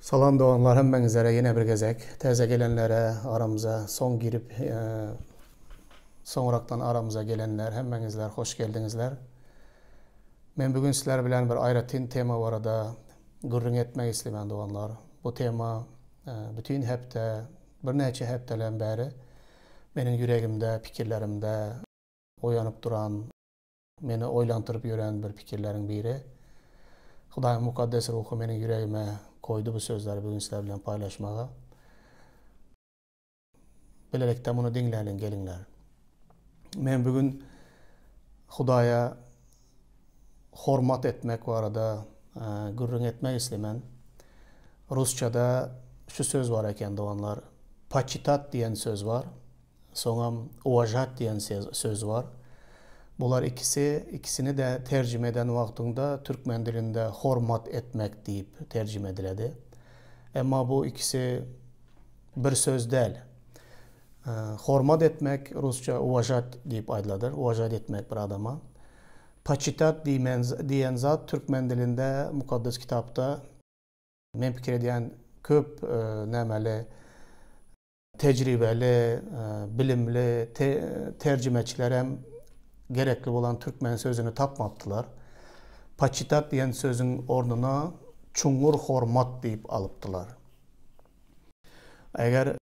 Salam doğanlar, hemmenize yine bir gezek. Teze gelenlere aramıza son girip sonraktan aramıza gelenler, hemmenizler hoş geldinizler. Men bugün sizler bilen bir ayratin tema var da gurrun etmek isteyen doğanlar. Bu tema bütün hepte, bir neçe heptelen beri benim yüreğimde, fikirlerimde oyanıp duran, beni oylantırıp yören bir fikirlerin biri. Hudayın mukaddes ruhu benim yüreğime koydu bu sözleri bugün sizler bilen paylaşmaya. Bilerekten bunu dinleyin gelinler. Men bugün Hudaya hormat etmek var da gurrun etmek istemen. Rusçada şu söz var eken doğanlar. Pachitat diyen söz var. Sonra uvajat diyen söz var. Bunlar ikisini de tercüme eden vaktinde Türkmen dilinde hormat etmek deyip tercüme edildi. Ama bu ikisi bir söz değil. Hormat etmek Rusça uvajat deyip aydıladır. Uvajat etmek bir adama. Pachitat diyen zat Türkmen dilinde mukaddes kitapta men fikir ediyen köp nemeli, tecrübeli, bilimli tercümeçiler hem gerekli olan Türkmen sözünü tapmaptılar. Pachitat diyen sözün ornuna çungur hormat deyip alıptılar. Eğer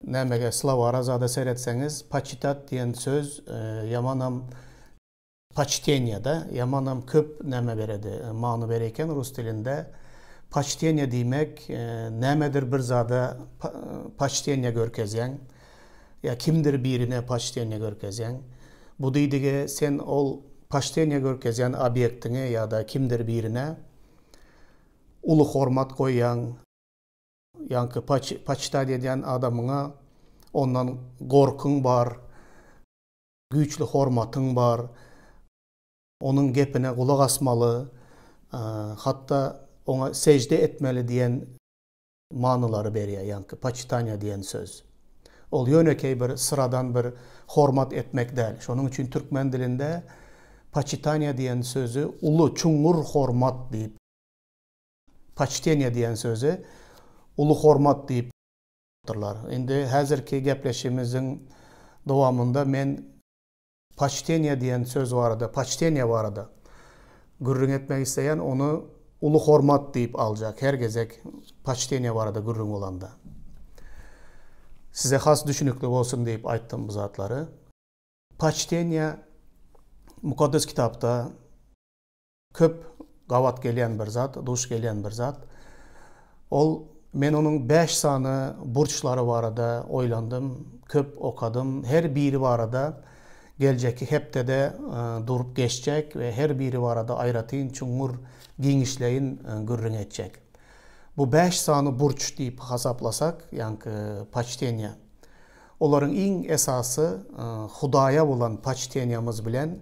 nemege Slavara zada seyretseniz pachitat diyen söz yamanam Почтенияда, yamanam köp neme beredi, manu bereyken Rus dilinde почтение demek nemedir bir zada почтение görkezyen, ya kimdir birine почтение görkezyen. Bu deydige sen ol почтение görkezyen obyektine ya da kimdir birine ulu hormat koyan, yankı почитать eden adamına ondan korkun var, güçlü hormatın var. Onun gepine kulak asmalı, hatta ona secde etmeli diyen manıları beriyor yankı. Paçitanya diyen söz. Oluyor öykey bir sıradan bir hormat etmek değil. Şunun için Türkmen dilinde paçitanya diyen sözü ulu çungur hormat deyip, paçitanya diyen sözü ulu hormat deyip durlar. Şimdi hazırki gepleşimizin devamında men Почтение diyen söz vardı, почтение vardı. Gurrun etmek isteyen onu ulu hormat deyip alacak. Her gezek почтение vardı gurrun olanda. Size has düşünüklük olsun deyip ayttım bu zatları. Почтение mukaddes kitapta köp gavat gelen bir zat, duş gelen bir zat. Men onun 5 tane burçları vardı, oylandım, köp okadım. Her biri vardı. Gelecek hepte de durup geçecek ve her biri var arada ayratın çungur giyişleyin gürrün edecek. Bu 5 tane burç deyip hesaplasak, yani почтение. Onların en esası Hudaya olan почтениямız bilen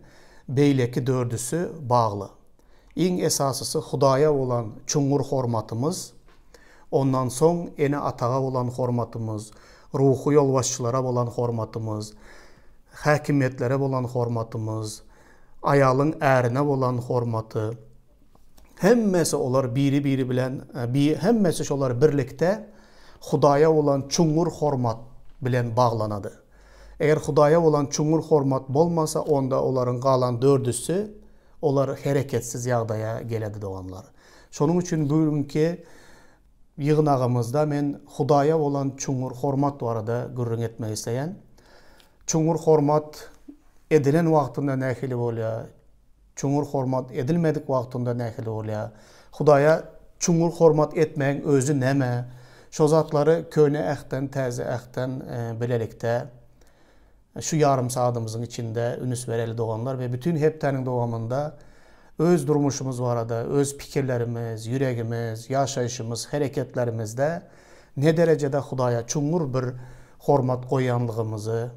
beyleki dördüsü bağlı. En esasısı Hudaya olan çungur hormatımız, ondan son ene atağa olan hormatımız, ruhu yolbaşçılara olan hormatımız, hakimiyetlere olan hormatımız, ayalın erine olan hormatı, hemmesi olar biri bilen, hemmesi olar birlikte Hudaya olan çungur hormat bilen bağlanadı. Eğer Hudaya olan çungur hormat bolmasa onda onların kalan dördüsü olar hareketsiz yağdaya geledi doğanlar. Şunun için bugünkü yığınağımızda men Hudaya olan çungur hormat varada gurrun etmek isteyen. Çungur hormat edilen vaktinde nehili olya, çungur hormat edilmedik vaktinde nehili olya. Hudaya çungur hormat etmeyin özü neme. Şu zatları köne ehten, teze ehten bilelikte şu yarım saatımızın içinde ünüs vereli doğanlar ve bütün heptenin doğamında öz durmuşumuz var arada, öz fikirlerimiz, yüreğimiz, yaşayışımız, hareketlerimizde ne derecede Hudaya çungur bir hormat koyanlığımızı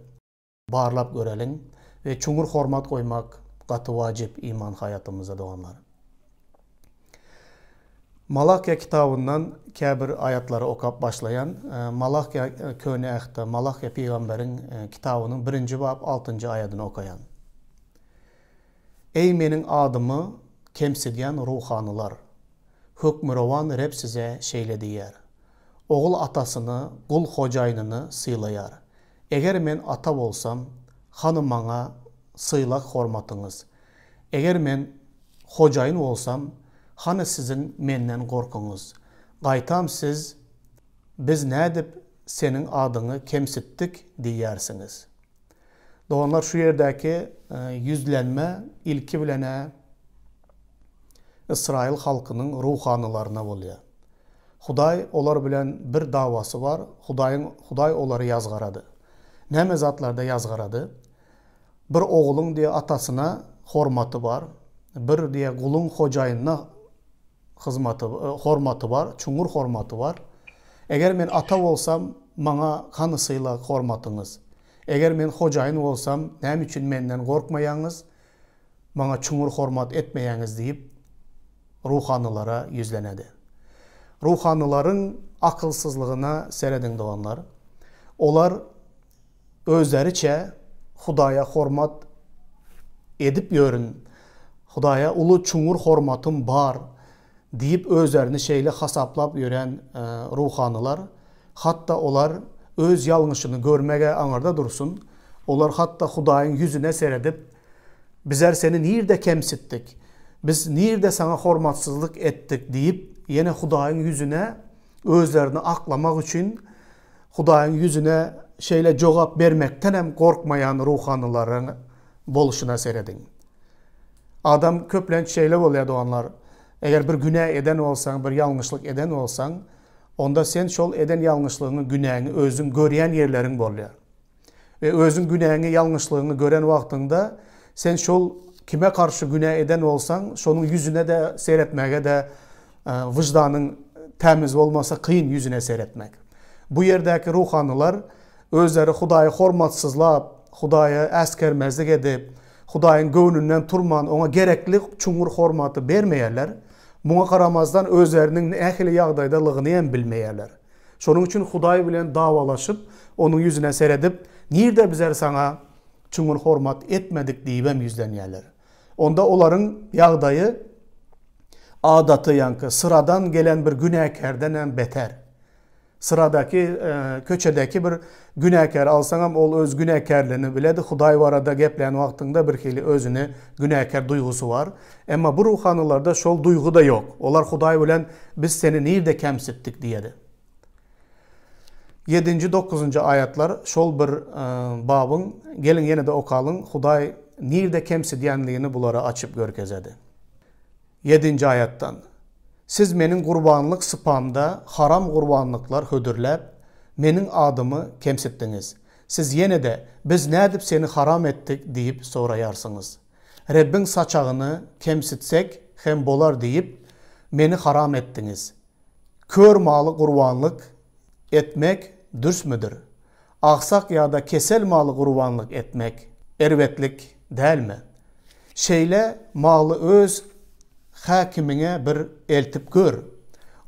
barlap görelim ve çungur hormat koymak katı vacip iman hayatımıza doğanlar. Malakya kitabından kabir ayetleri okap başlayan Malakya köne ehte, Malakya peygamberin kitabının 1. bab 6. ayetini okayan. Ey menin adımı kemsidiyen ruhanılar, Hökmürovan Reb size şeyle diyer. Oğul atasını, kul hocayınını sıylayar. Eğer men ata bolsam, hanım bana sıylak hormatınız. Eğer men hocayın olsam, hanı sizin menden korkunuz. Qaytam siz, biz ne edip senin adını kemsittik diyersiniz. Doğanlar şu yerdeki yüzlenme ilki bilene İsrail halkının ruhanılarına oluyor. Huday olar bilen bir davası var. Huday onları yazgaradı. Ne mezatlarda yazgaradı? Bir oğlun diye atasına hormatı var. Bir diye kulun hocayına hormatı var. Çungur hormatı var. Eğer men ata olsam bana kanısıyla hormatınız. Eğer men hocayın olsam nem için menden korkmayanız, bana çungur hormat etmeyeniz deyip ruhanılara yüzlenedi. Ruhanıların akılsızlığına seredin doğanlar. Olar özleriçe Hudaya hormat edip görün. Hudaya ulu çungur hormatım var deyip özlerini şeyle hasaplap gören ruhanılar. Hatta olar öz yanlışını görmege anarda dursun. Olar hatta Hudayın yüzüne seredip bizler seni nirde kemsittik. Biz nirde sana hormatsızlık ettik deyip yine Hudayın yüzüne özlerini aklamak için Hudayın yüzüne şeyle cevap vermekten hem korkmayan ruhanıların boluşuna seredin. Adam köplen şeyle oluyor doğanlar. Eğer bir günah eden olsan, bir yanlışlık eden olsan, onda sen şol eden yanlışlığını, günahını özün göreyen yerlerin oluyor. Ve özün günahını, yanlışlığını gören vaktinde sen şol kime karşı günah eden olsan, şonun yüzüne de seyretmeye de vicdanın temiz olmasa kıyın yüzüne seyretmek. Bu yerdeki ruhanılar özleri Hudayı hormatsızlap, Hudayı eskermezlik edip, Hudayın gönlünden turman, ona gerekli çungur hormatı vermeyerler. Buna karamazdan özlerinin ehli yağdaydalığını hem bilmeyerler. Şunun için Huday bilen davalaşıp, onun yüzüne seyredip, nirde bizler sana çungur hormat etmedik deyip yüzleniyerler. Onda onların yağdayı adatı yankı, sıradan gelen bir günahkerden hem beter. Sıradaki, köçedeki bir günahkar alsanam ol öz günahkarlığını biledi. Huday var arada gepleyen vaktinde bir hili özüne günahkar duygusu var. Ama bu ruhanılarda şol duygu da yok. Olar Huday bilen biz seni nirde kemsittik diyedi. 7. 9. ayetler şol bir babın gelin yine de okalın Huday nirde kemsidiyenliğini bulara açıp görkezedi. 7. ayetten siz menin kurbanlık sıpamda haram kurbanlıklar hödürlep, menin adımı kemsittiniz. Siz yine de biz ne edip seni haram ettik deyip sorayarsınız. Rabbin saçağını kemsitsek hem bolar deyip meni haram ettiniz. Kör malı kurbanlık etmek dürs müdür? Aksak ya da kesel malı kurbanlık etmek ervetlik değil mi? Şeyle malı öz hakimine bir eltip gör.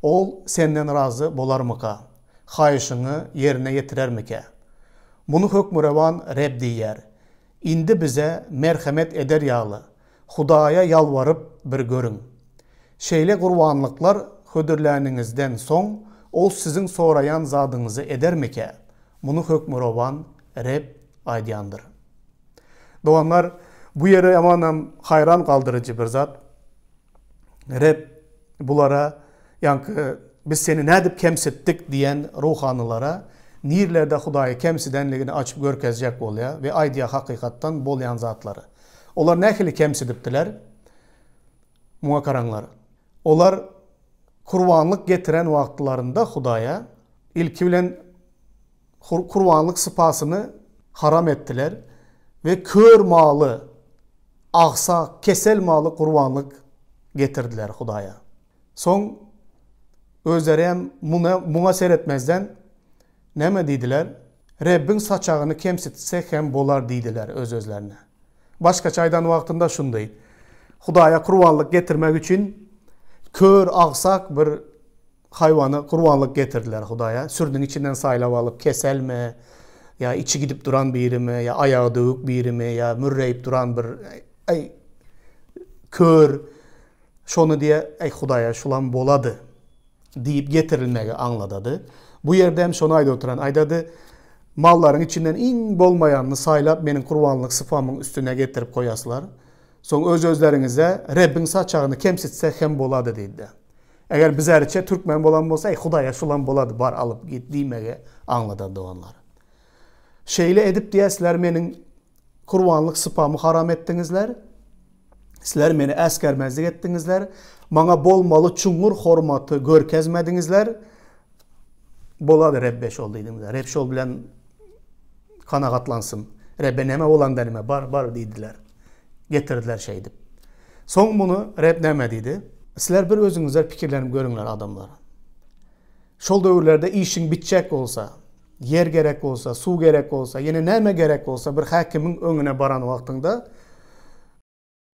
Ol senden razı bolar mıka? Hayışını yerine yetirer mike? Bunu hükmürevan Reb diyer. İndi bize merhamet eder yağlı. Hudaya yalvarıp bir görün. Şeyle kurbanlıklar hödürlerinizden son, ol sizin sorayan zadınızı eder mike? Bunu hükmürevan Reb aydiyandır. Doğanlar bu yere amanam hayran kaldırıcı bir zat. Reb bulara yankı biz seni ne edip kemsittik diyen ruhanılara nirlerde Hudayı kemsidenliğini açıp görkezecek oluyor ve aydiya hakikattan bolayan zatları. Onlar ne hili kemsidiptiler? Muhakaranlar. Onlar kurbanlık getiren vaktlarında Huday'a ilki bilen kurbanlık sıpasını haram ettiler ve kör malı, aksa, kesel malı kurbanlık getirdiler Huday'a. Son özleri hem buna seyretmezden ne mi dediler? Rabbin saçağını kemsitsek hem bolar dediler özlerine. Başka çaydan vaktinde şundaydı. Huday'a kurbanlık getirmek için kör, aksak bir hayvanı kurbanlık getirdiler Huday'a. Sürdün içinden saylav alıp kesel mi? Ya içi gidip duran biri mi? Ya ayağı dövük biri mi? Ya mürreyip duran bir kör, şonu diye ey Hudaya şulan boladı deyip getirilmege anladadı. Bu yerde hem şonu ayda oturan aydadı. Malların içinden in bolmayanını saylap benim kurbanlık sıfamın üstüne getirip koyasılar. Son özlerinize Rabbin saçağını kemsitse hem boladı deydi. Eğer bizlerce Türkmen bolan bolsa ey Hudaya şulan boladı bar alıp git diymege anladadı onlar. Şeyle edip diye sizler benim kurbanlık sıfamı haram ettinizler. Sizler beni eskermezlik ettinizler. Bana bolmalı çungur hormatı görkezmedinizler. Boladı Rebbeş ol deydinizler. Rebbeş ol bilen kanakatlansın. Rebbe neme olan denime bar deydiler. Getirdiler şeydi. Son bunu Reb neme deydi. Sizler bir özünüzler fikirlerini görünler adamlara. Şol dövrlerde işin bitecek olsa, yer gerek olsa, su gerek olsa, yine neme gerek olsa bir hakimin önüne baran vaktinde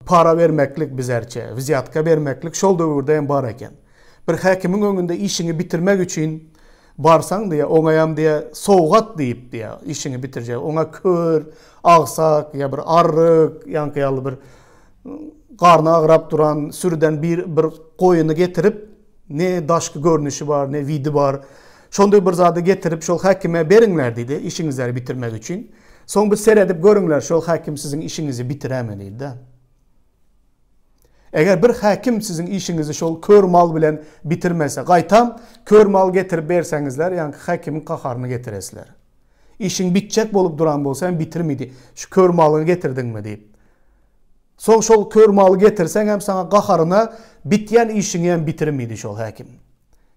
para vermeklik bizerçe, viziyatka vermeklik şol dövrde en bar eken. Bir hakimin önünde işini bitirmek için barsan diye, onayam diye, soğugat deyip diye işini bitirecek. Ona kör, ağsak ya bir arık, yankıyalı bir karnı ağrap duran sürüden bir koyunu getirip ne daşkı görünüşü var, ne vidi var. Şonda bir zadı getirip şol hakime berinler dedi işinizleri bitirmek için. Son bir seyredip görünler şol hakim sizin işinizi bitiremediydi de. Eğer bir hakim sizin işinizi şol kör mal bilen bitirmese, qaytam kör mal getirip bersengizler, yani hakimin kaharını getiresizler. İşin bitecek bolup duran bolsa bitirmedi. Şu kör malını getirdin mi deyip. Son şol kör malı getirsen hem sana kaharına bitiyen işini hem bitirmedi şol hakim.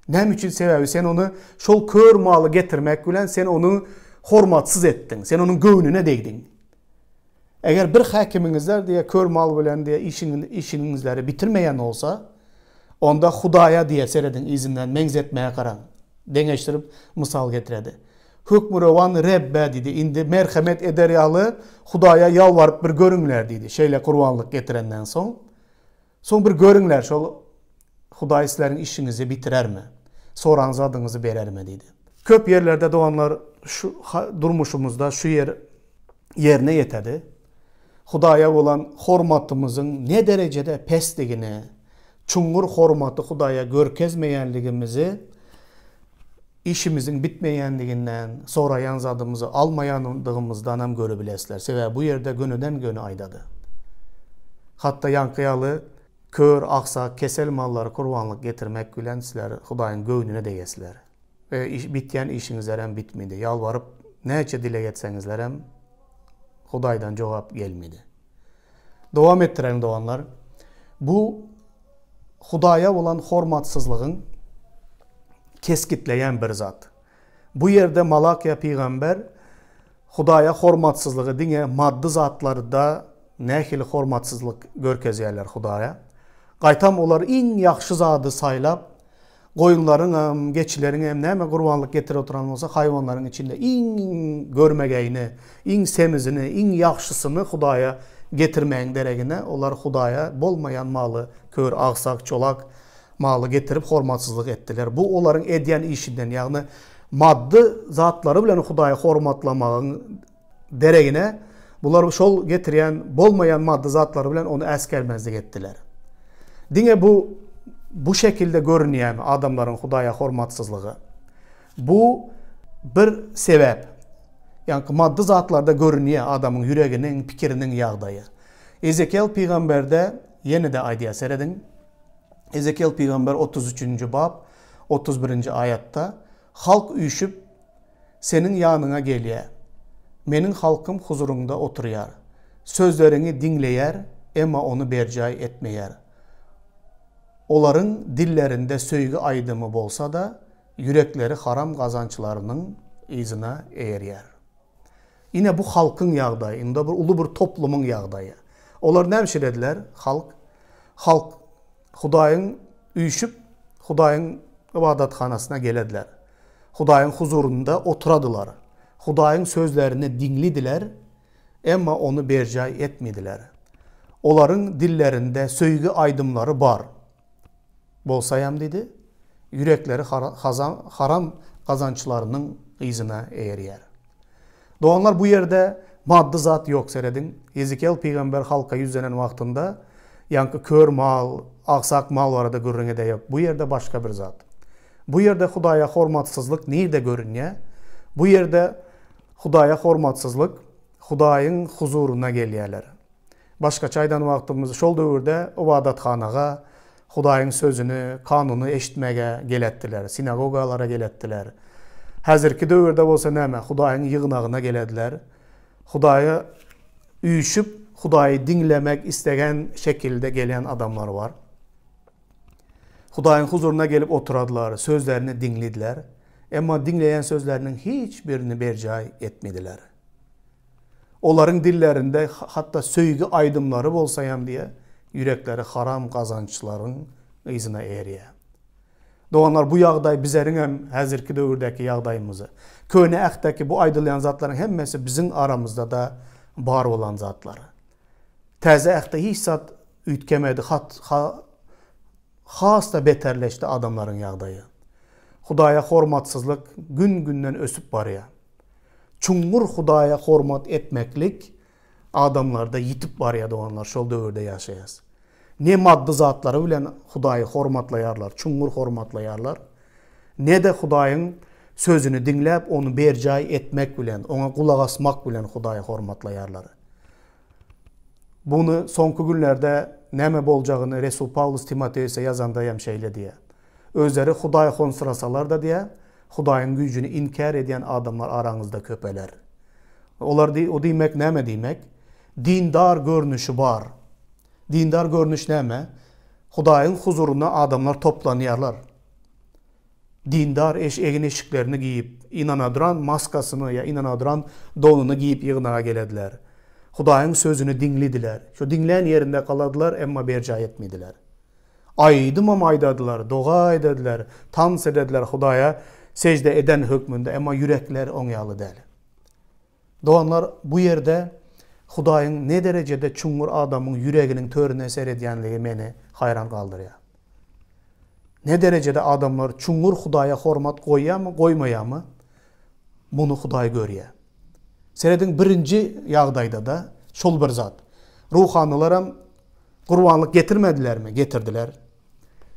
Nem için sebebi sen onu şol kör malı getirmek bilen sen onu hormatsız ettin. Sen onun göğününe değdin. Eğer bir hakiminizler diye kör mal bilen diye işinizleri bitirmeyen olsa, onda Hudaya diye seredin izinden menzetmeye karan. Dengeçtirip misal getiredi. Hükmü revan Rebbe dedi. İndi merhamet eder yalı Hudaya yalvarıp bir görünler dedi. Şeyle kurbanlık getirenden son. Son bir görünler şol Huday sizlerin işinizi bitirer mi? Soranız adınızı verer mi dedi. Köp yerlerde doğanlar şu durmuşumuzda şu yerine yetedi. Hudaya olan hormatımızın ne derecede pesligini, çungur hormatı Hudaya görkezmeyenligimizi, işimizin bitmeyenliginden, sonra yanzadımızı almayanlığımızdan hem görebilesler. Sebebi bu yerde gönüden gönü aydadı. Hatta yankıyalı, kör, aksa, kesel malları kurbanlık getirmek gülen sizler Hudayın göğününe değesizler. Ve bitiyen işinizler hem bitmedi. Yalvarıp neçe dile getsengizler hem Hudaydan cevap gelmedi. Devam ettiren doğanlar, bu Hudaya olan hormatsızlığın keskitleyen bir zat. Bu yerde Malakya peygamber Hudaya hormatsızlığı dine maddi zatları da nehili hormatsızlık görkezeyler Hudaya. Qaytam olar en yaxşı zadı saylap, koyunların, geçilerin neme kurbanlık getir oturan olsa hayvanların içinde en görmegeyini, en semizini, en yaxşısını Hudaya getirmeyin deregine. Onlar Hudaya bolmayan malı, kör, ağsak, çolak malı getirip hormatsızlık ettiler. Bu onların ediyen işinden, yani maddi zatları bilen Hudaya hormatlamağın deregine, bunlar şol getiren bolmayan maddi zatları bilen onu eskermezlik ettiler. Dine bu şekilde görünüyor adamların Hudaya hormatsızlığı. Bu bir sebep. Yani maddi zatlarda görünüyor adamın yüreğinin, fikirinin yağdayı. Ezekiel peygamberde yeni de aydiya seredin. Ezekiel peygamber 33. bab 31. ayatta halk uyuşup senin yanına geliyor. Menin halkım huzurunda oturuyor. Sözlerini dinleyer ama onu bercay etmeyer. Onların dillerinde söygü aydımı bolsa da yürekleri haram kazançlarının izine eğer. Yine bu halkın yağdayı, yine bir ulu bir toplumun yağdayı. Onlar ne hemşirediler? Halk Hudayın uyuşup Hudayın ibadethanasına gelediler. Hudayın huzurunda oturadılar. Hudayın sözlerini dinlediler ama onu bercay etmediler. Onların dillerinde söygü aydımları var. Bolsayam dedi, yürekleri haram kazançlarının izine eğer. Doğanlar bu yerde maddi zat yok seredin. Ezekiel peygamber halka yüzlenen vaktinde yankı kör mal, aksak mal var da görünge de yok. Bu yerde başka bir zat. Bu yerde Hudaya hormatsızlık nerede görünüyor? Bu yerde Hudaya hormatsızlık Hudayın huzuruna geliyorlar. Başka çaydan vaktimiz şol dövrde ibadatxanaga Hudayın sözünü, kanunu eşitmege gelettiler, sinagogalara gelettiler. Hazırki dövrde bolsa näme? Hudayın yığınağına gelediler. Hudayı üyüşüp Hudayı dinlemek istegen şekilde gelen adamlar var. Hudayın huzuruna gelip oturadılar, sözlerini dinlediler. Ama dinleyen sözlerinin hiçbirini bercay etmediler. Onların dillerinde hatta söygü aydımları bolsayam diye yürekleri haram kazançların izine eriye. Doğanlar bu yağday bizlerin hem hazırki dövürdeki yağdayımızı, köne əqdəki bu aydılayan zatların hemmesi bizim aramızda da var olan zatları. Təzə əqdə hiç zat ütkemedi, has da beterleşti adamların yağdayı. Hudaya hormatsızlık gün günden ösüp var ya. Çungur Hudaya hormat etmeklik adamlarda yitip var ya doğanlar şol dövrde yaşayaz. Ne maddi zatları bilen Hudayı hormatlayarlar, çungur hormatlayarlar. Ne de Hudayın sözünü dinlep onu bercay etmek bilen, ona kulak asmak bilen Hudayı hormatlayarlar. Bunu sonku günlerde neme bolcağını Resul Paulus Timoteus'a yazandayam şeyle diye. Özleri Hudayı honsırasalar da diye, Hudayın gücünü inkar eden adamlar aranızda köpeler. O demek neme demek? Dindar görünüşü var. Dindar görünüş neme? Hudayın huzuruna adamlar toplanıyorlar. Dindar egin eşiklerini giyip, inanadıran maskasını ya inanadıran donunu giyip yığınağa gelediler. Hudayın sözünü dinlediler. Şu dinleyen yerinde kaladılar ama bercay etmediler. Aydım ama aydadılar, doğa edediler, tans edediler Hudaya secde eden hükmünde ama yürekler onyalı değil. Doğanlar bu yerde Hudayın ne derecede çungur adamın yüreğinin törüne seyrediyenliği beni hayran kaldırıyor. Ne derecede adamlar çungur Hudaya hormat koyuyor mu, koymaya mı? Bunu Huday görüyor. Seyredin birinci yağdayda da şol bir zat. Ruhanlılara kurbanlık getirmediler mi? Getirdiler.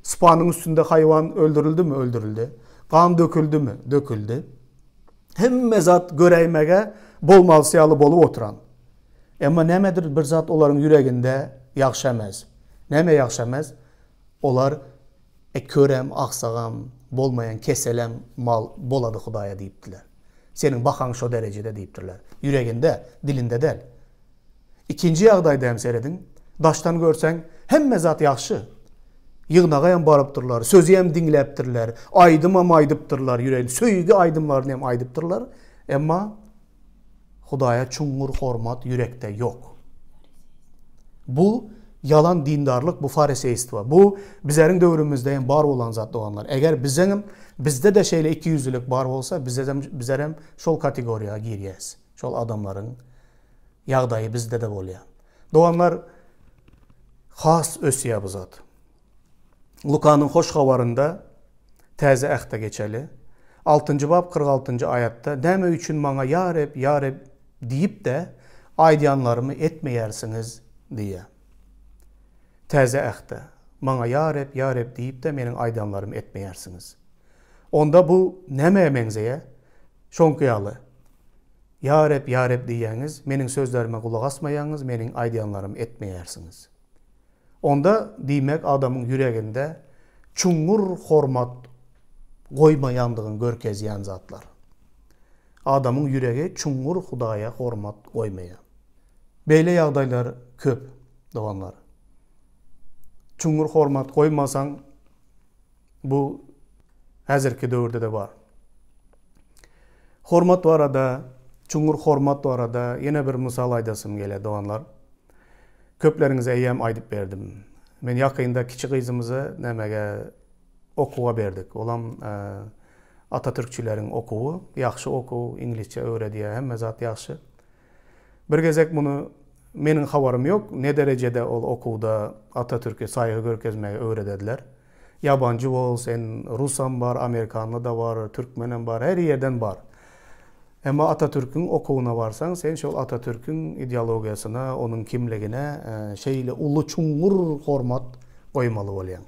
Sıpanın üstünde hayvan öldürüldü mü? Öldürüldü. Kan döküldü mü? Döküldü. Hemme zat göreymege bol malsiyalı bolup oturan. Ama nemedir bir zat onların yüreğinde yakşamaz. Neme yakşamaz? Olar körem, aksağam, bolmayan keselem mal boladı Hudaya deyiptiler. Senin bakan şu derecede deyiptirler. Yüreğinde, dilinde değil. İkinci yağdayda hem seyredin. Daştan görsen hemme zat yakşı. Yığınağa hem barıptırlar, sözü hem dinleptirler, aydım hem aydıptırlar yüreğini, söygü aydımlarını hem aydıptırlar. Ama Hudaya çungur hormat yürekte yok. Bu yalan dindarlık, bu fariseyistva. Bu bizlerin dövrümüzde hem var olan zat doğanlar. Eğer bizde de şeyle ikiyüzlülük var olsa bizler hem şol kategoriya giriyiz. Şol adamların yağdayı bizde de oluyor. Doğanlar has ösüye bu zat. Luka'nın hoş havarında təzə əqdə geçeli. 6. bab 46. ayette deme üçün bana ya Reb deyip de aydiyanlarımı etmeyersiniz diye. Təzə əqdə bana ya Reb deyip de benim aydiyanlarımı etmeyersiniz. Onda bu neme menzeye? Şonkuyalı. Ya Reb diyeniz, benim sözlerime kulak asmayanız, benim aydiyanlarımı etmeyersiniz. Onda demek adamın yüreğinde çungur hormat koymayandığın görkezyen zatlar. Adamın yüreği çungur Hudaya hormat koymaya. Böyle yağdaylar köp doğanlar. Çungur hormat koymasan bu hazırki dövrde de var. Hormat var arada, çungur hormat var arada. Yine bir misal aydasım gele doğanlar. Köplerinize eyyem aydıp verdim. Ben yakında kiçik kızımızı nemege okuğa verdik. Olan Atatürkçülerin okuğu, yaxşı okuğu, İngilizce öğrediye, hem zat yaxşı. Bir gezek bunu, benim havarım yok. Ne derecede ol okuğda Atatürk'e saygı görkezmeye öğretediler. Yabancı olsun, Rusan var, Amerikanlı da var, Türkmenim var, her yerden var. Ama Atatürk'ün okuğuna varsan, sen şol Atatürk'ün ideologiyasına, onun kimligine şeyle ulu çuңur hormat koymalı bolýan.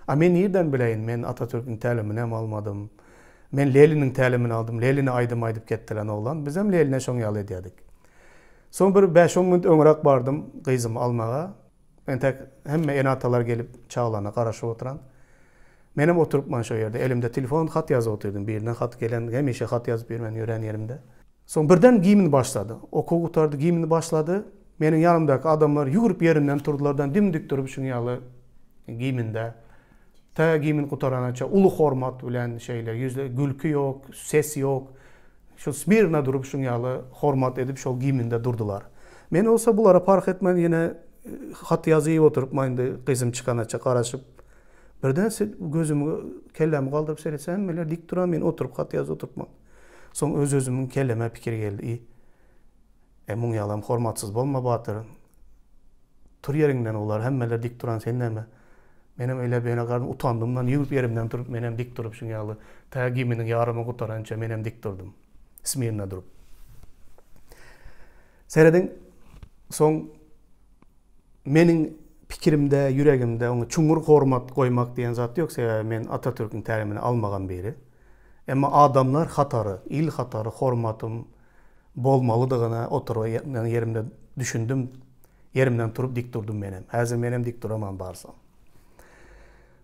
A men nerden bileyin, men Atatürk'ün tälimini hem almadım. Men Lenin'in tälimini aldım. Lenin'i aydyp ketdilen oğlan. Biz hem Lenin'e şoň ýaly edýärdik. Son bir 5-10 minut öňrek bardım gyzymy almaga. Men tek hemme enatalar gelip çağlana garaşyp oturan. Menem oturupman şo ýerde, elimde telefon, hat ýazyp oturdum. Birinden hat gelen, hemişe hat ýazyp bermen ýören yerimde. Son birden giyimin başladı. Okuw gutardy, giyimin başladı. Menin yanımdaky adamlar ýugurup yerinden turdulardan dimdik durup şuň ýaly giyiminde. Ta giyimin gutaranaça ulu hormat bilen şeyler, yüzde gülkü yok, ses yok. Şu smirna durup şuň ýaly hormat edip şol giyiminde durdular. Men olsa bulara park etmeden yine hat ýazyp oturup maýyndy gyzym çykanaça garaşyp birden gözümü kellemi galdyryp seyretsem meler dik duran, men oturup hat ýazyp oturupman. Soň öz-özümün kelleme pikir geldi. Muň ýalam hormatsyz bolma batyr. Tur ýerinden olar hemmeler dik duran, sen näme? Menem öyle beni gardım, utandımdan ýügüp yerimden turup menem dik durup şuň ýaly ta giyiminiň ýarymy gutarança menem dik durdum. Smirna durup. Seredin soň meniň pikirimde, yüregimde onu çuңur hormat koymak diyen zat ýoksa men Atatürk'ün tälimini almagan biri. Emma adamlar hatary, il hatary hormatym bolmalydygyna oturup yerimde düşündüm. Yerimden turup dik durdum menem. Häzir menem dik duraman barsam.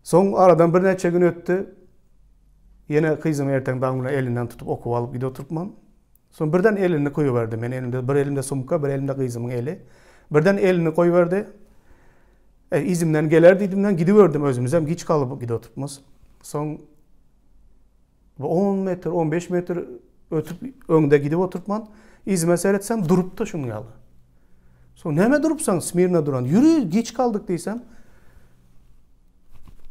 Soň aradan bir neçe gün ötdi. Yine kızım erteň daňyla elinden tutup okup alıp gidip oturupman. Soň birden elini koýuberdi. Men elimde bir elimde sumka, bir elimde kızımyň eli. Birden elini koýuberdi. İzimden geler diýdimden gidiverdim özümizem giç kalıp gidip oturupmyz. Soň 10 metr, 15 metr ötüp öňde gidip oturupman. İzime seyretsem durupda şuň ýaly. Soň näme durupsaň smirna duran? Ýürü giç kaldyk diýsem.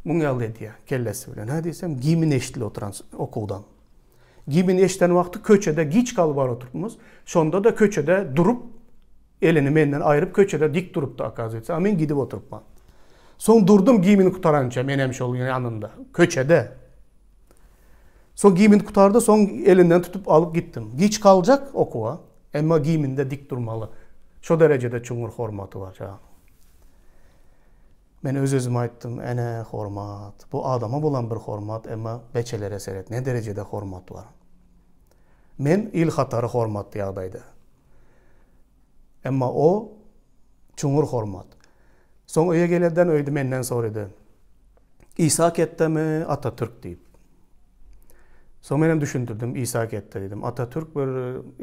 Muň ýaly edýär kellesi bilen. Ha diýsem giyimin eşitli oturan okuwdan. Giyimin eşiten wagty köçede giç kalyp oturupmyz. Şonda da köçede durup elini menden aýryp köçede dik durupdy akazetse. Men gidip oturupman. Soň durdum giyimini kutarança menem şol ýanynda köçede. Soň giyimini kutardy, soň elinden tutup alıp gittim. Giç kaljak okuwa, emma giyiminde dik durmaly. Şo derecede çuңur hormaty var. Men öz-özüme aýtdym, ene hormat. Bu adama bolan bir hormat, emma beçelere seret ne derecede hormat var. Men il hatary hormat ýagdaýda. Emma o çuңur hormat. Soň öýe gelenden öýdi menden sorady. İsa ketdimi, Atatürk diýip. Soň menem düşündirdim, İsa ketdi dedim. Atatürk bir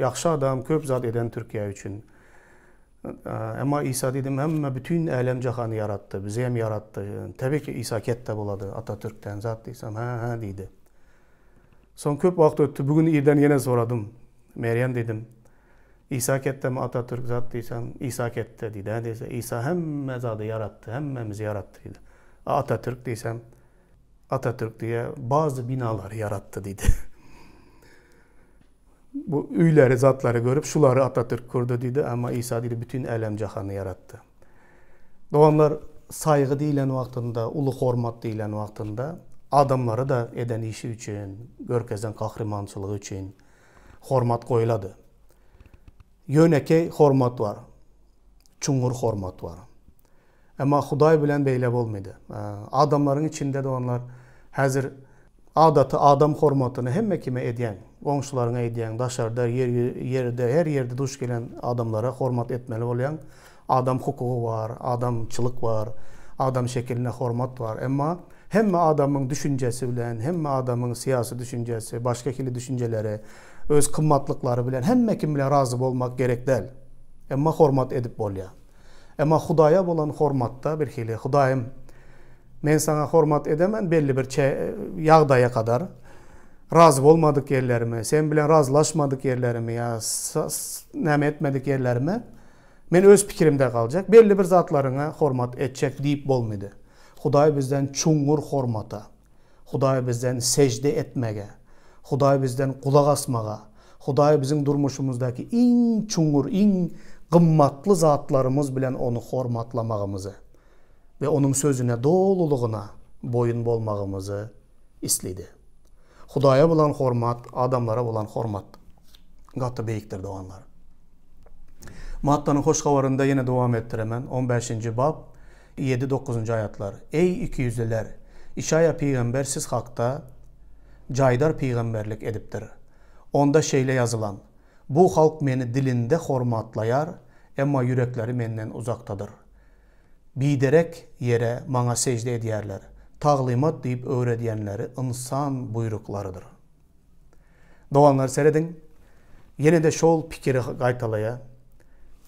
ýaxşy adam, köp zat eden Türkiýe üçin. Ama İsa dedim hemme bütün alem jahany yaratdı, bizi hem yaratdı. Tabii ki İsa ketde boladı Atatürk'ten zat diýsem, ha diýdi. Soň köp wagt ötdi, bugün irden ýene soradım. Meryem dedim, İsa ketdemi Atatürk zat diýsem, İsa ketde diýdi. Diýse İsa hemme zady yaratdı, hemmemizi yaratdı diýdi. Atatürk diýsem, Atatürk diye bazı binaları yarattı diýdi. Bu üyleri, zatları görüp şuları Atatürk kurdu diýdi, ama İsa diýdi bütün alem jahany yaratdı. Doğanlar saýgy diýilen wagtynda, ulu hormat diýilen wagtynda adamları da eden işi üçin, görkezen kahramançylygy üçin hormat koýulady. Yöneke hormat var. Çuңur hormat var. Ama Hudaý bilen beýle bolmady. Adamlaryň içinde de onlar häzir adaty adam hormatyny hemme kime edýän, goňşularyňa edýän, daşarda, ýerde, her ýerde duş gelen adamlara hormat etmeli bolýan. Adam hukugy var, adamçylyk var, adam şekeline hormat var. Emma hemme adamyň düşünjesi bilen, hemme adamyň siyasi düşünjesi, başka kili düşünjeleri, öz kymmatlyklary bilen hemme kim bilen razy bolmak gerek däl. Emma hormat edip bolýar. Emma Hudaýa bolan hormatda bir hili, Hudaýym, men sana hormat edemen belli bir ýagdaýa kadar, razı bolmadyk yerlerime, sen bilen razılaşmadyk yerlerime, ya näme etmedik yerlerime, men öz pikirimde kaljak, belli bir zatlaryňa hormat etjek diýip bolmady. Hudaý bizden çuңur hormata, Hudaý bizden secde etmege, Hudaý bizden kulak asmaga, Hudaý bizim durmuşumuzdaky iň çuңur, iň gymmatly zatlarımız bilen onu hormatlamagymyzy ve onun sözüne doluluguna boyun bolmagymyzy islidi. Hudaýa bolan hormat, adamlara bolan hormat Gatı beyiktir doğanlar. Matta'nın hoş havarında yine devam ettiremen. 15. bab 7-9. ayatlar. Ey ikiyüzlüler! İşaya peygamber siz hakta caydar peygamberlik ediptir. Onda şeyle yazılan. Bu halk meni dilinde hormatlayar, emma yürekleri menden uzaktadır. Biderek yere mana secde ediyerler. Tağlimat deyip öğrediyenleri insan buyruklarıdır. Doğanlar seyredin. Yine de şol pikiri qaytalaya.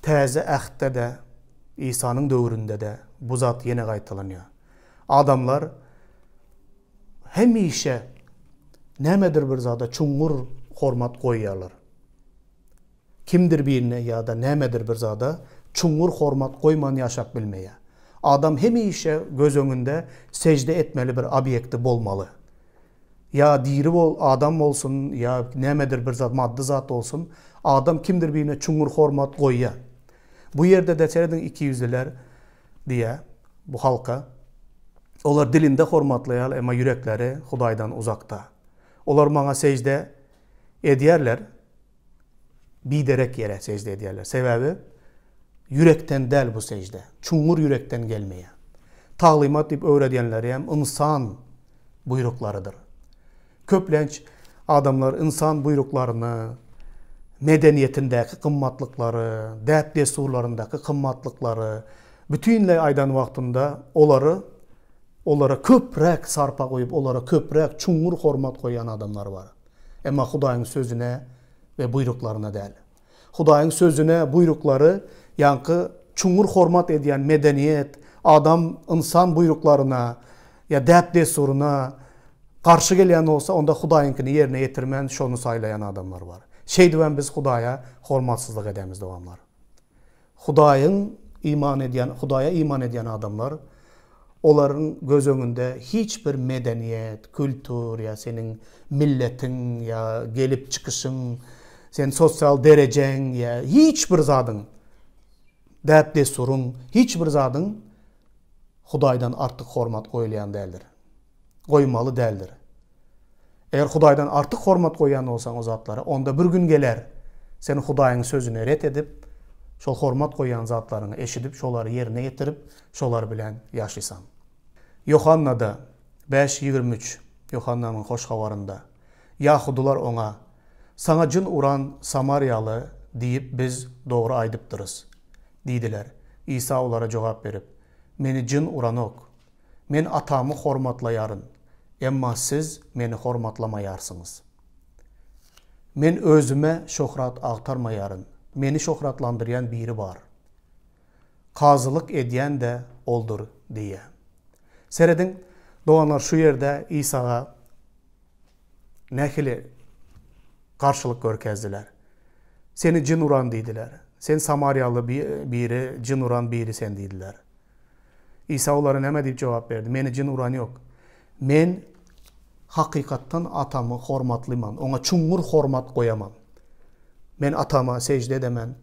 Təze əhddə de, İsa'nın dövründe de bu zat yine qaytalanıyor. Adamlar hemişe nemedir bir zada çungur hormat koyuyorlar. Kimdir birine ya da nemedir bir zada çungur hormat koyman yaşap bilmeye. Adam hemişe göz önünde secde etmeli bir obyekti bolmalı. Ya diri adam olsun ya nemedir bir zat maddi zat olsun. Adam kimdir birine çungur hormat koyuyor. Bu yerde de seyredin ikiyüzlüler diye bu halka. Onlar dilinde hormatlayar ama yürekleri Hudaydan uzakta. Onlar bana secde ediyerler. Biderek yere secde ediyerler. Sebebi yürekten del bu secde. Çungur yürekten gelmeye. Tağlimat deyip öğrediyenleri hem insan buyruklarıdır. Köplenç adamlar insan buyruklarını, medeniyetindeki kımmatlıkları, dert desurlarındaki kımmatlıkları, bütünle aydan vaktinde onlara köprek sarpa koyup, onlara köprek çungur hormat koyan adamlar var. Ama Hudayın sözüne ve buyruklarına değil. Hudayın sözüne, buyrukları, yankı çungur hormat ediyen medeniyet, adam insan buyruklarına, ya dert desuruna karşı gelen olsa, onda Hudayınkini yerine getirmen, şonu saylayan adamlar var. Şeydiven biz Hudaya hormatsızlık edemiz devamlar. Hudaya iman ediyen adamlar, onların göz önünde hiçbir medeniyet, kültür ya senin milletin ya gelip çıkışın, senin sosyal derecen ya hiçbir zadın, dert desurun, hiçbir zadın Hudaydan artık hormat koyulayan değildir. Koymalı değildir. Eğer Hudaydan artık hormat koyan olsan o zatlara, onda bir gün gelir, senin Hudayın sözünü ret edip, şol hormat koyan zatlarını eşidip, şoları yerine getirip, şolar bilen yaşaysan. Yohanna'da 5:23, Yohanna'nın hoş havarında, Yahudular ona, sana cın uran Samaryalı deyip biz doğru aydıptırız, deydiler. İsa onlara cevap verip, meni cın uran ok, men atamı hormatlayarın. Emma siz meni hormatlamayarsınız. Men özüme şöhrat aktarmayarın. Meni şöhratlandıryan biri var. Kazılık ediyen de oldur diye. Seyredin, doğanlar şu yerde İsa'ya nekili karşılık görkezdiler. Seni cin uran deydiler. Sen Samaryalı biri, cin uran biri sen deydiler. İsa onlara neme deyip cevap verdi. Meni cin uran yok. Men hakikattan atamı hormatlayman. Ona çungur hormat koyamam. Men atama secde edemen.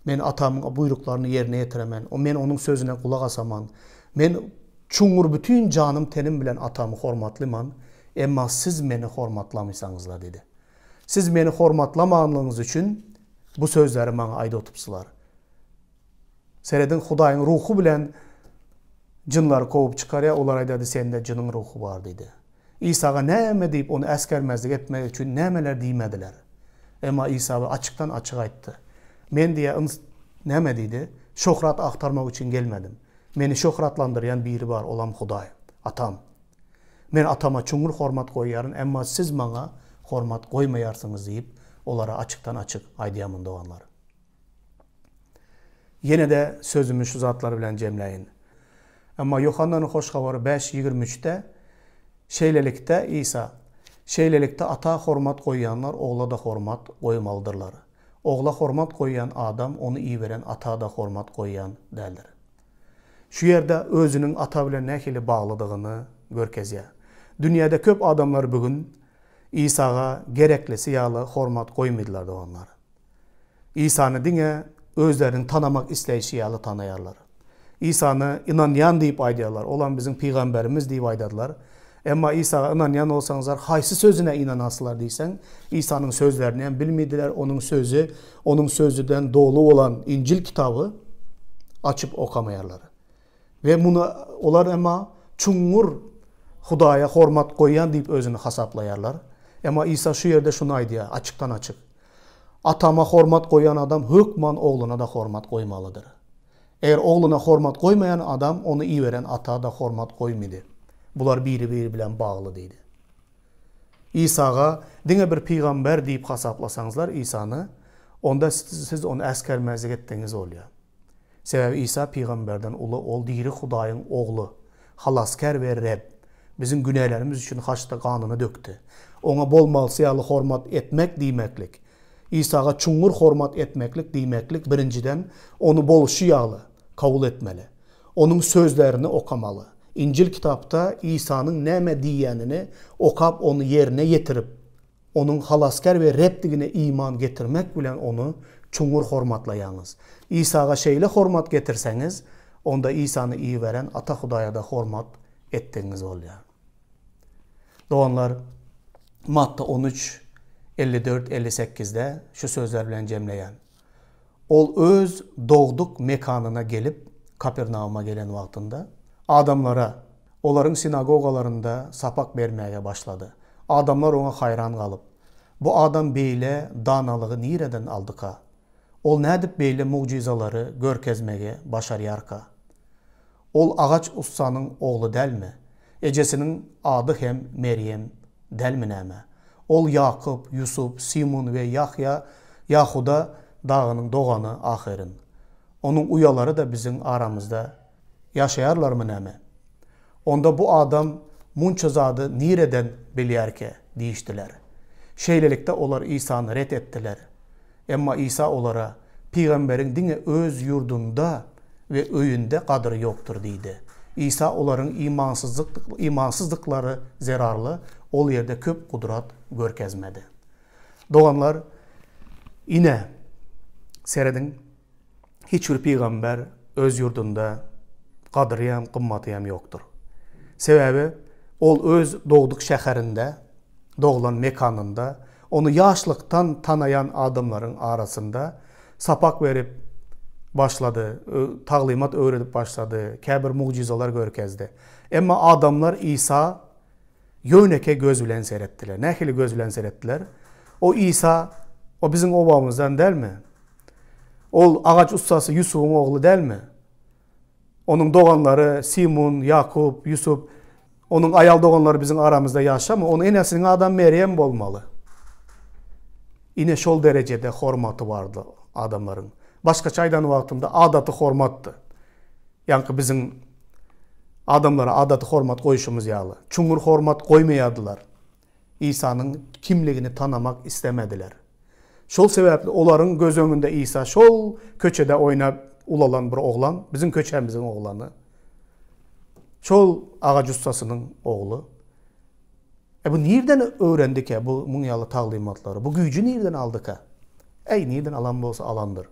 Men atamın buyruklarını yerine getiremen. Men onun sözüne kulak asaman. Men çungur bütün canım tenim bilen atamı hormatlayman. Emma siz meni hormatlamıysanızlar dedi. Siz meni hormatlamanlığınız için bu sözleri bana ayda otupsular. Seyredin Hudayın ruhu bilen cınları kovup çıkarya, olar aydadı sende cının ruhu var dedi. İsa'ga neme deyip onu eskermezlik etmek için nemeler diymediler. Ama İsa açıktan açık ayttı. Men diye neme dedi? Şöhrat aktarmak için gelmedim. Meni şöhratlandıryan biri var, olam Huday, atam. Men atama çungur hormat koyarın, ama siz bana hormat koymayarsınız deyip onlara açıktan açık aydiyamın doğanları. Yine de sözümü şu zatları bilen cemleyin. Ama Yohanna'nın hoş havarı 5:23'te şeylelikte İsa, şeylelikte ata hormat koyanlar oğla da hormat koymalıdırlar. Oğla hormat koyan adam onu iyi veren ata da hormat koyan derler. Şu yerde özünün ata bilen nekili bağladığını görkezya. Dünyada köp adamlar bugün İsa'ga gereklisi yağlı hormat koymadılar da onlar. İsa'nı dine özlerini tanımak isteyişi yağlı tanıyarlar. İsa'nı inanyan deyip aydiyorlar. Olan bizim peygamberimiz deyip aydadılar. Ama İsa'ya inanyan olsanızlar, haysi sözüne inanasılar deysen, İsa'nın sözlerini hem bilmediler, onun sözüden dolu olan İncil kitabı açıp okamayarlar. Ve bunu olar ama çungur Hudaya hormat koyan deyip özünü hasaplayarlar. Ama İsa şu yerde şunu aydı ya, açıktan açık. Atama hormat koyan adam hükman oğluna da hormat koymalıdır. Eğer oğluna hormat koymayan adam onu iyi veren ata da hormat koymadı. Bunlar biri bilen bağlı deydi. İsa'ga dine bir peygamber deyip hasaplasanızlar İsa'nı, onda siz onu eskermezlik ettiğiniz oluyor. Sebebi İsa peygamberden ulu ol diri Hudayın oğlu, halasker ve Reb. Bizim günahlarımız için haçta kanını döktü. Ona bol mal siyalı hormat etmek demeklik. İsa'ga çungur hormat etmeklik demeklik birinciden onu bol şiyalı kabul etmeli. Onun sözlerini okamalı. İncil kitapta İsa'nın neme diyenini okap onu yerine getirip onun halasker ve Rebdigine iman getirmek bilen onu çungur hormatlayağınız. İsa'ga şeyle hormat getirseniz onda İsa'nı iyi veren Ata Hudaya da hormat ettiğiniz oluyor. Doğanlar Matta 13, 54-58'de şu sözler bilen cemleyen. Ol öz doğduk mekanına gelip Kapernaum'a gelen vaktinde adamlara, onların sinagogalarında sapak vermeye başladı. Adamlar ona hayran kalıp, bu adam beyle danalığı nereden aldı ka? Ol nedip beyle mucizaları görkezmeye başarıyar ka? Ol ağaç ussanın oğlu del mi? Ecesinin adı hem Meryem del mi neme? Ol Yakup, Yusuf, Simon ve Yahya, Yahuda dağının doğanı ahirin. Onun uyaları da bizim aramızda yaşayarlar mı neme? Onda bu adam munçazadı nereden biliyerke deyiştiler. Şeylelikte olar İsa'nı ret ettiler. Ama İsa olara peygamberin dine öz yurdunda ve öyünde kadırı yoktur deydi. İsa onların imansızlıkları zararlı, ol yerde köp kudrat görkezmedi. Doğanlar yine seyredin, hiçbir peygamber öz yurdunda kadırıyam, kımmatıyam yoktur. Sebebi ol öz doğduk şehirinde, doğulan mekanında, onu yaşlıktan tanıyan adamların arasında sapak verip başladı, tağlimat öğretip başladı, kebir mucizalar görkezdi. Ama adamlar İsa yöneke göz bilen seyrettiler. Ne hili göz bilen seyrettiler? O İsa, o bizim obamızdan değil mi? O ağaç ustası Yusuf'un oğlu değil mi? Onun doğanları Simon, Yakup, Yusuf, onun ayal doğanları bizim aramızda yaşamı. Onun enesinin adam Meryem olmalı. Yine şol derecede hormatı vardı adamların. Başka çaydan vaktinde adatı hormattı. Yani bizim adamlara adatı hormat koyuşumuz yağlı. Çungur hormat koymayadılar. İsa'nın kimliğini tanımak istemediler. Şol sebeple onların göz önünde İsa şol köçede oynap ulalan bir oğlan, bizim köçemizin oğlanı. Şol ağaç ustasının oğlu. Bu nereden öğrendik ya bu munyalı talimatları? Bu gücü nereden aldık ha? Nereden alan olsa alandır.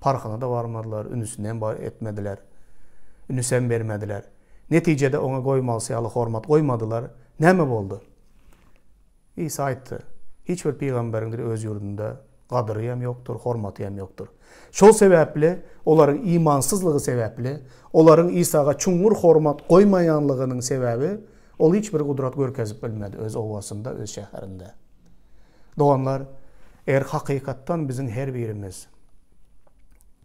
Parkına da varmadılar, ünüsünden etmediler. Ünüsen vermediler. Neticede ona koymalısiyalı hormat koymadılar. Ne mi oldu? İsa ayıttı. Hiçbir peygamberin öz yurdunda kadırıyam yoktur, hormatıyam yoktur. Şol sebeple, onların imansızlığı sebeple, onların İsa'ga çungur hormat koymayanlığının sebebi, ol hiçbir kudrat görkezip bilmedi öz ovasında, öz şehirinde. Doğanlar, eğer hakikattan bizim her birimiz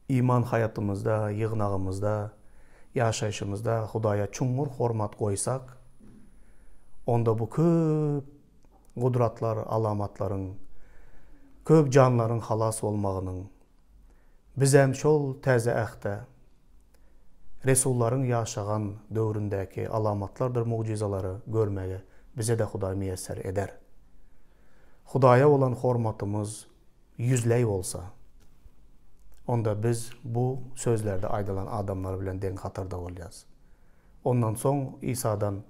iman hayatımızda, yığınağımızda, yaşayışımızda Hudaya çungur hormat koysak, onda bu köp kudratlar, alamatların, köp canların halas olmağının, bizem şol təzə əxdə, Resulların yaşayan dövründeki alamatlardır, mucizaları görmeye bize de Huday müyesser eder. Hudaya olan hormatımız yüzley olsa, onda biz bu sözlerde aydılan adamlar bilen den hatırda olacağız. Ondan son İsa'dan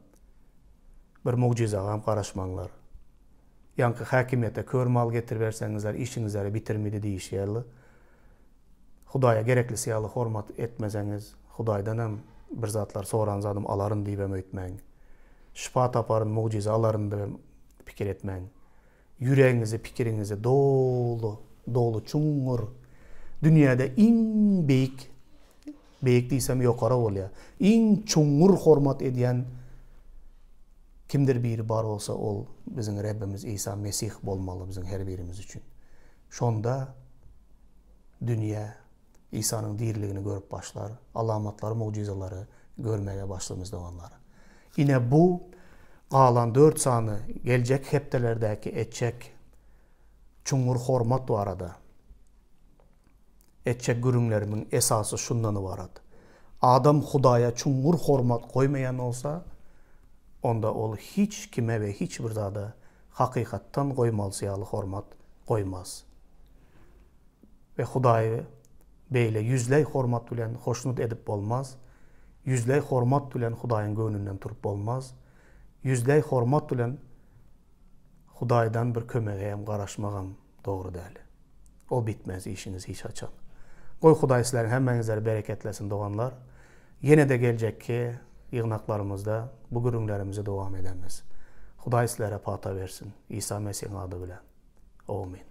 bir mucizaga karışmanlar. Yankı hakimiyete kör mal getir verseniizler, işinizleri bitirmedi deyişyerli. Hudaya gerekli siyalı hormat etmezeniz, Hudaydan hem bir zatlar soğuran zadım aların deyip öğütmeyin. şifa taparın mucize alarında pikir etmeyin. Yüreğinizi, pikirinizi dolu, çuңur. Dünyada en beyik diysem yukarı oluyor. En çuңur hormat ediyen kimdir biri bar olsa ol bizim Rabbimiz İsa Mesih bolmalı bizim her birimiz için. Şonda dünya İsa'nın dirliğini görüp başlar. Alamatları, mucizeleri görmeye başlamız onları. Yine bu qalan 4 sanı gelecek heptelerdeki etçek çuңur hormat var arada. Etçek gürünlerimin esası şundan var adı. Adam Hudaya çuңur hormat koymayan olsa, onda ol hiç kime ve hiç bir zada hakikattan koymalsiyalı hormat koymaz. Ve Hudayı beyle yüzley hormat bilen hoşnut edip olmaz. Yüzley hormat bilen Hudayın gönlünden turup olmaz. Yüzley hormat bilen Hudaydan bir kömeğeyem, qaraşmağım doğru değil. O bitmez işiniz hiç açan. Qoy Huday sizlerin hemmenizleri bereketlesin doğanlar. Yine de gelecek ki yığınaklarımızda bu gürünlerimize devam edemiz. Huday sizlere pata versin. İsa Mesih'in adı bilen. Amin.